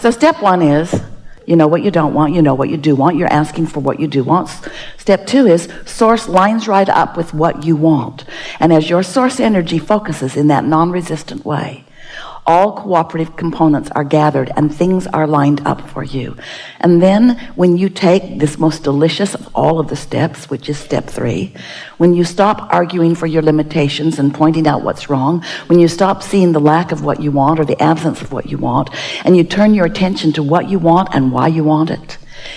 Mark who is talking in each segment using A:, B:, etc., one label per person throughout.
A: So step one is, you know what you don't want, you know what you do want, you're asking for what you do want. Step two is source lines right up with what you want. And as your source energy focuses in that non-resistant way, all cooperative components are gathered and things are lined up for you. And then when you take this most delicious of all of the steps, which is step 3, when you stop arguing for your limitations and pointing out what's wrong, when you stop seeing the lack of what you want or the absence of what you want, and you turn your attention to what you want and why you want it,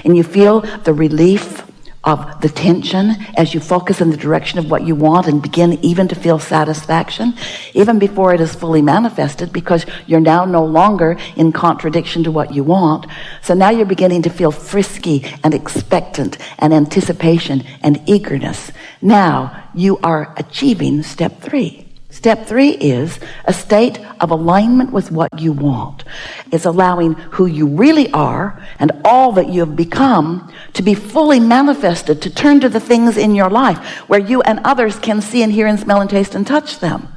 A: and you feel the relief of the tension as you focus in the direction of what you want and begin even to feel satisfaction even before it is fully manifested, because you're now no longer in contradiction to what you want. So now you're beginning to feel frisky and expectant and anticipation and eagerness. Now you are achieving step 3. Step 3 is a state of alignment with what you want. It's allowing who you really are and all that you have become to be fully manifested, to turn to the things in your life where you and others can see and hear and smell and taste and touch them.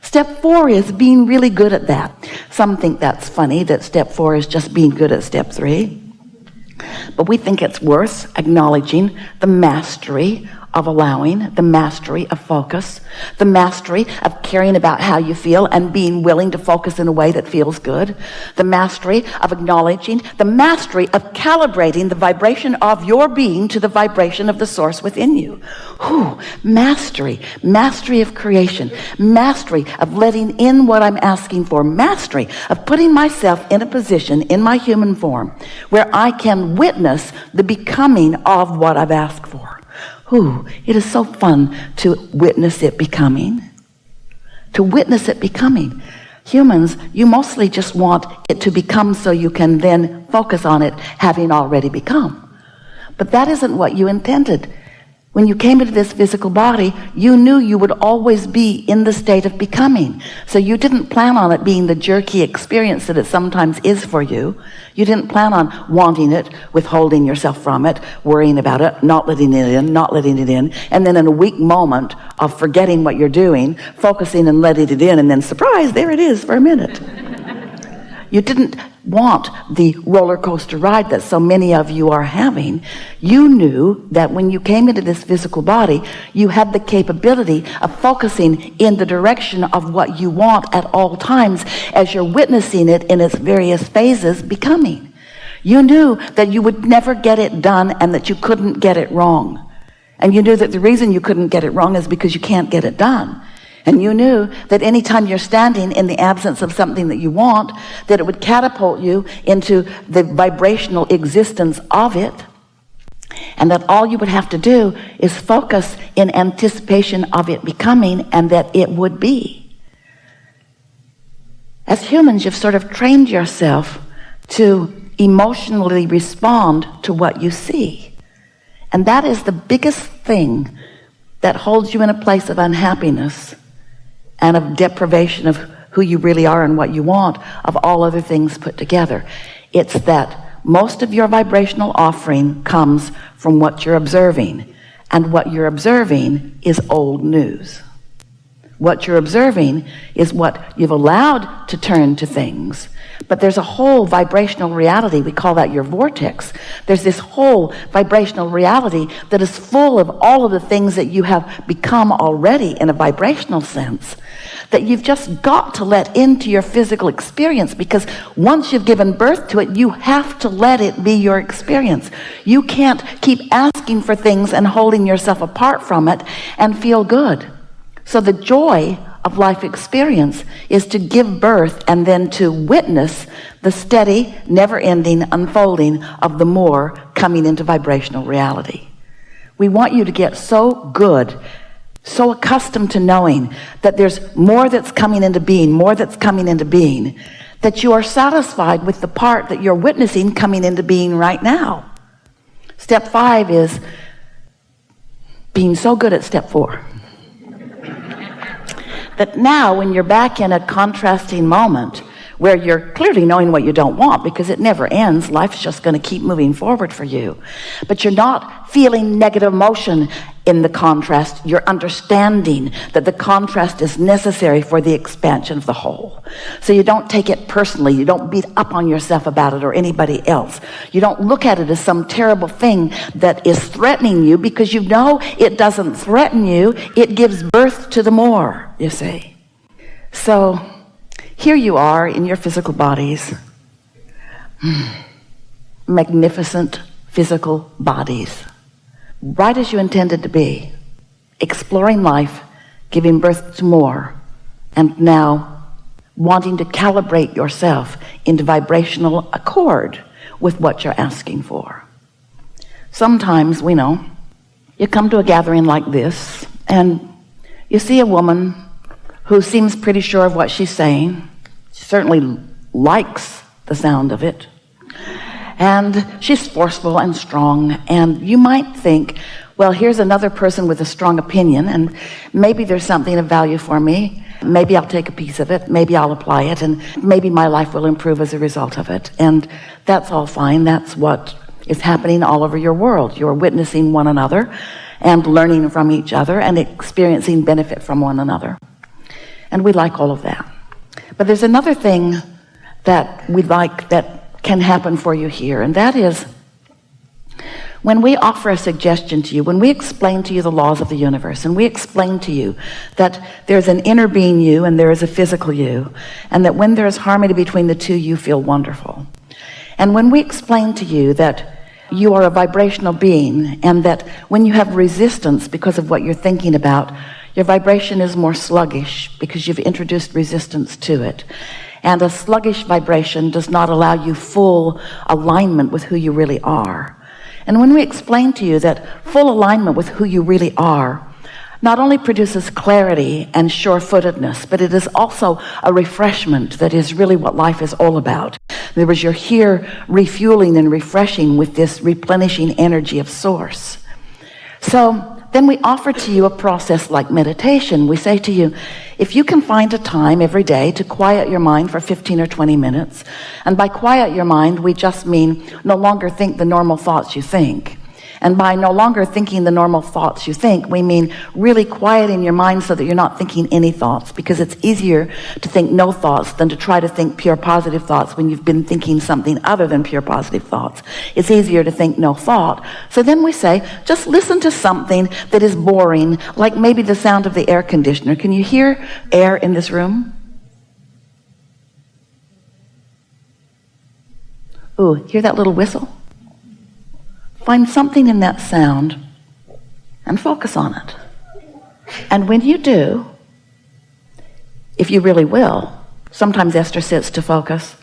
A: Step 4 is being really good at that. Some think that's funny, that step 4 is just being good at step 3. But we think it's worth acknowledging the mastery of allowing, the mastery of focus, the mastery of caring about how you feel and being willing to focus in a way that feels good, the mastery of acknowledging, the mastery of calibrating the vibration of your being to the vibration of the source within you. Mastery of creation, mastery of letting in what I'm asking for, mastery of putting myself in a position in my human form where I can witness the becoming of what I've asked for. It is so fun to witness it becoming. To witness it becoming. Humans, you mostly just want it to become so you can then focus on it having already become. But that isn't what you intended. When you came into this physical body, you knew you would always be in the state of becoming. So you didn't plan on it being the jerky experience that it sometimes is for you. You didn't plan on wanting it, withholding yourself from it, worrying about it, not letting it in, and then in a weak moment of forgetting what you're doing, focusing and letting it in, and then surprise, there it is for a minute. You didn't want the roller coaster ride that so many of you are having. You knew that when you came into this physical body, you had the capability of focusing in the direction of what you want at all times as you're witnessing it in its various phases becoming. You knew that you would never get it done and that you couldn't get it wrong. And you knew that the reason you couldn't get it wrong is because you can't get it done. And you knew that anytime you're standing in the absence of something that you want, that it would catapult you into the vibrational existence of it, and that all you would have to do is focus in anticipation of it becoming, and that it would be. As humans, you've sort of trained yourself to emotionally respond to what you see. And that is the biggest thing that holds you in a place of unhappiness and of deprivation of who you really are and what you want, of all other things put together. It's that most of your vibrational offering comes from what you're observing, and what you're observing is old news. What you're observing is what you've allowed to turn to things. But there's a whole vibrational reality, we call that your vortex. There's this whole vibrational reality that is full of all of the things that you have become already in a vibrational sense, that you've just got to let into your physical experience, because once you've given birth to it, you have to let it be your experience. You can't keep asking for things and holding yourself apart from it and feel good. So the joy of life experience is to give birth and then to witness the steady, never-ending unfolding of the more coming into vibrational reality. We want you to get so good, so accustomed to knowing that there's more that's coming into being, that you are satisfied with the part that you're witnessing coming into being right now. Step 5 is being so good at step 4. That now when you're back in a contrasting moment where you're clearly knowing what you don't want, because it never ends. Life's just going to keep moving forward for you. But you're not feeling negative emotion in the contrast. You're understanding that the contrast is necessary for the expansion of the whole. So you don't take it personally. You don't beat up on yourself about it or anybody else. You don't look at it as some terrible thing that is threatening you, because you know it doesn't threaten you. It gives birth to the more, you see. So here you are in your physical bodies. Magnificent physical bodies. Right as you intended to be. Exploring life, giving birth to more, and now wanting to calibrate yourself into vibrational accord with what you're asking for. Sometimes, we know, you come to a gathering like this, and you see a woman who seems pretty sure of what she's saying. She certainly likes the sound of it. And she's forceful and strong, and you might think, well, here's another person with a strong opinion, and maybe there's something of value for me. Maybe I'll take a piece of it, maybe I'll apply it, and maybe my life will improve as a result of it. And that's all fine. That's what is happening all over your world. You're witnessing one another and learning from each other and experiencing benefit from one another. And we like all of that. But there's another thing that we like that can happen for you here, and that is when we offer a suggestion to you, when we explain to you the laws of the universe, and we explain to you that there's an inner being you and there is a physical you, and that when there's harmony between the two, you feel wonderful. And when we explain to you that you are a vibrational being, and that when you have resistance because of what you're thinking about, your vibration is more sluggish because you've introduced resistance to it. And a sluggish vibration does not allow you full alignment with who you really are. And when we explain to you that full alignment with who you really are not only produces clarity and sure-footedness, but it is also a refreshment that is really what life is all about. There was you're here refueling and refreshing with this replenishing energy of source. So then we offer to you a process like meditation. We say to you, if you can find a time every day to quiet your mind for 15 or 20 minutes, and by quiet your mind, we just mean no longer think the normal thoughts you think. And by no longer thinking the normal thoughts you think, we mean really quieting your mind so that you're not thinking any thoughts, because it's easier to think no thoughts than to try to think pure positive thoughts when you've been thinking something other than pure positive thoughts. It's easier to think no thought. So then we say, just listen to something that is boring, like maybe the sound of the air conditioner. Can you hear air in this room? Ooh, hear that little whistle? Find something in that sound and focus on it. And when you do, if you really will, sometimes Esther sits to focus.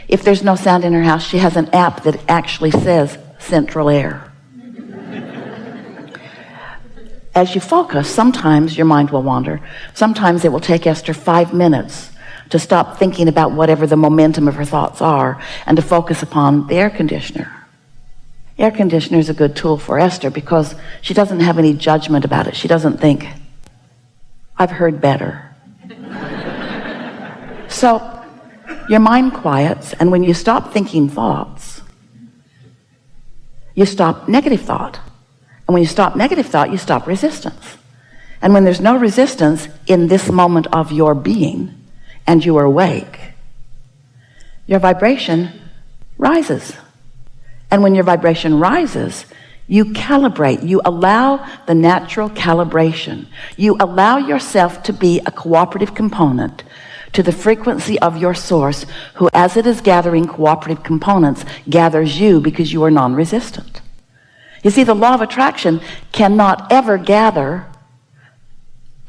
A: If there's no sound in her house, she has an app that actually says central air. As you focus, sometimes your mind will wander. Sometimes it will take Esther 5 minutes to stop thinking about whatever the momentum of her thoughts are and to focus upon the air conditioner. Air conditioner is a good tool for Esther because she doesn't have any judgment about it. She doesn't think, I've heard better. So your mind quiets, and when you stop thinking thoughts, you stop negative thought. And when you stop negative thought, you stop resistance. And when there's no resistance in this moment of your being, and you are awake, your vibration rises. And when your vibration rises, you calibrate. You allow the natural calibration. You allow yourself to be a cooperative component to the frequency of your source, who, as it is gathering cooperative components, gathers you because you are non-resistant. You see, the law of attraction cannot ever gather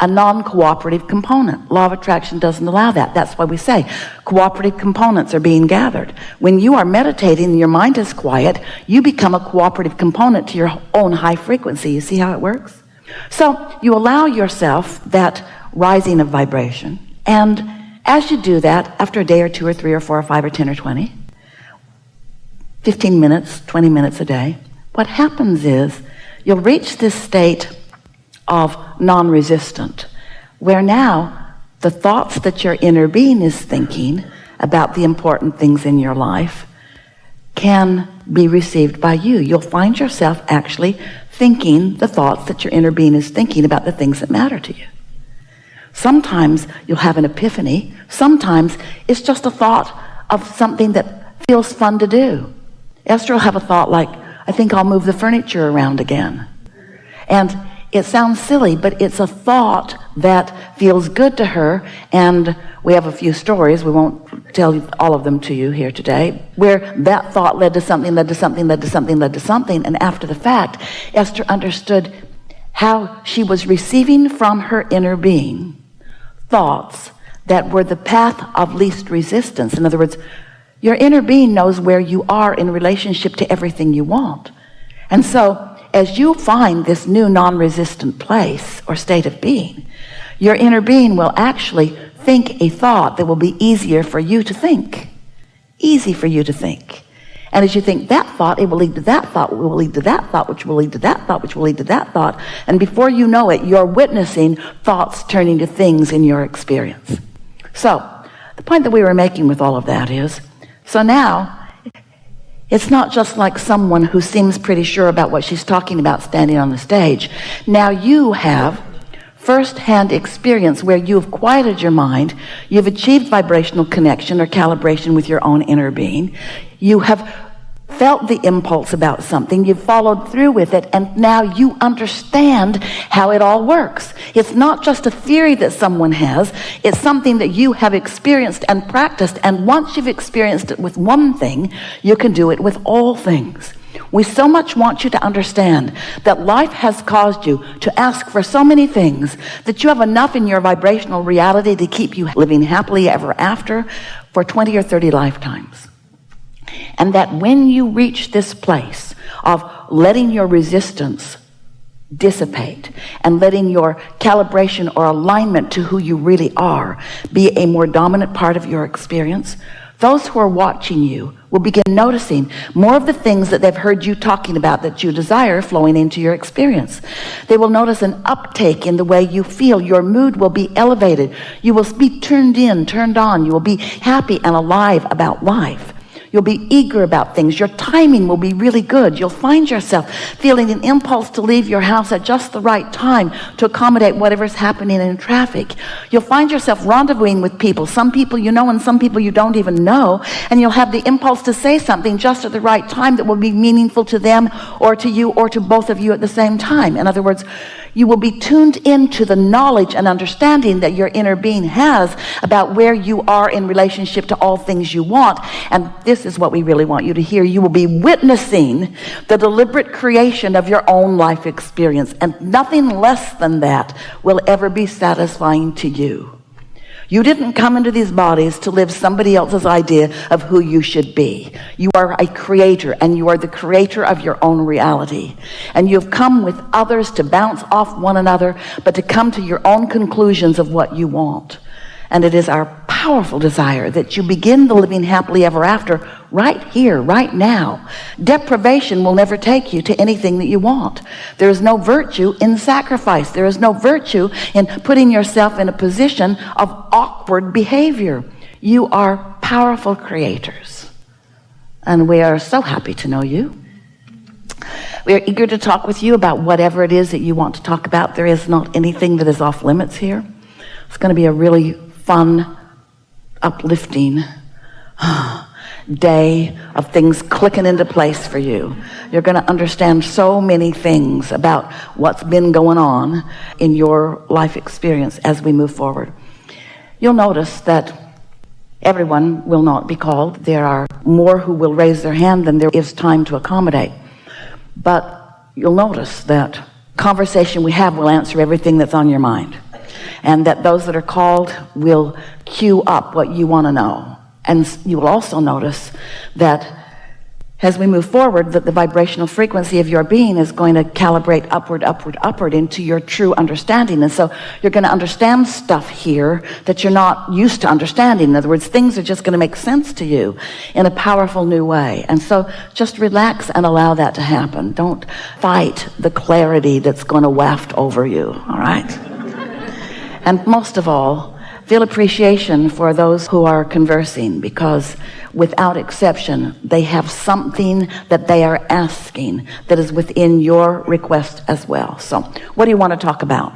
A: a non-cooperative component. Law of attraction doesn't allow that. That's why we say cooperative components are being gathered. When you are meditating and your mind is quiet, you become a cooperative component to your own high frequency. You see how it works? So you allow yourself that rising of vibration, and as you do that, after a day or 2 or 3 or 4 or 5 or 10 or 20, 15 minutes, 20 minutes a day, what happens is you'll reach this state of non-resistant, where now the thoughts that your inner being is thinking about the important things in your life can be received by you. You'll find yourself actually thinking the thoughts that your inner being is thinking about the things that matter to you. Sometimes you'll have an epiphany. Sometimes it's just a thought of something that feels fun to do. Esther will have a thought like, I think I'll move the furniture around again. And it sounds silly, but it's a thought that feels good to her. And we have a few stories, we won't tell all of them to you here today, where that thought led to something, led to something, led to something, led to something. And after the fact, Esther understood how she was receiving from her inner being thoughts that were the path of least resistance. In other words, your inner being knows where you are in relationship to everything you want. And so as you find this new non-resistant place or state of being, your inner being will actually think a thought that will be easier for you to think. Easy for you to think. And as you think that thought, it will lead to that thought, will lead to that thought, which will lead to that thought, which will lead to that thought. And before you know it, you're witnessing thoughts turning to things in your experience. So the point that we were making with all of that is, so now it's not just like someone who seems pretty sure about what she's talking about standing on the stage. Now you have first-hand experience where you've quieted your mind, you've achieved vibrational connection or calibration with your own inner being, you have felt the impulse about something, you've followed through with it, and now you understand how it all works. It's not just a theory that someone has, it's something that you have experienced and practiced, and once you've experienced it with one thing, you can do it with all things. We so much want you to understand that life has caused you to ask for so many things that you have enough in your vibrational reality to keep you living happily ever after for 20 or 30 lifetimes. And that when you reach this place of letting your resistance dissipate and letting your calibration or alignment to who you really are be a more dominant part of your experience, those who are watching you will begin noticing more of the things that they've heard you talking about that you desire flowing into your experience. They will notice an uptake in the way you feel. Your mood will be elevated. You will be turned in, turned on. You will be happy and alive about life. You'll be eager about things. Your timing will be really good. You'll find yourself feeling an impulse to leave your house at just the right time to accommodate whatever's happening in traffic. You'll find yourself rendezvousing with people, some people you know and some people you don't even know, and you'll have the impulse to say something just at the right time that will be meaningful to them or to you or to both of you at the same time. In other words, you will be tuned into the knowledge and understanding that your inner being has about where you are in relationship to all things you want. And this is what we really want you to hear. You will be witnessing the deliberate creation of your own life experience, and nothing less than that will ever be satisfying to you. You didn't come into these bodies to live somebody else's idea of who you should be. You are a creator, and you are the creator of your own reality. And you've come with others to bounce off one another, but to come to your own conclusions of what you want. And it is our powerful desire that you begin the living happily ever after right here, right now. Deprivation will never take you to anything that you want. There is no virtue in sacrifice. There is no virtue in putting yourself in a position of awkward behavior. You are powerful creators. And we are so happy to know you. We are eager to talk with you about whatever it is that you want to talk about. There is not anything that is off limits here. It's going to be a really fun, uplifting day of things clicking into place for you. You're going to understand so many things about what's been going on in your life experience as we move forward. You'll notice that everyone will not be called. There are more who will raise their hand than there is time to accommodate. But you'll notice that conversation we have will answer everything that's on your mind. And that those that are called will queue up what you want to know. And you will also notice that as we move forward, that the vibrational frequency of your being is going to calibrate upward, upward, upward into your true understanding. And so you're going to understand stuff here that you're not used to understanding. In other words, things are just going to make sense to you in a powerful new way. And so just relax and allow that to happen. Don't fight the clarity that's going to waft over you, all right? And most of all, Feel appreciation for those who are conversing, because without exception, they have something that they are asking that is within your request as well. So what do you want to talk about?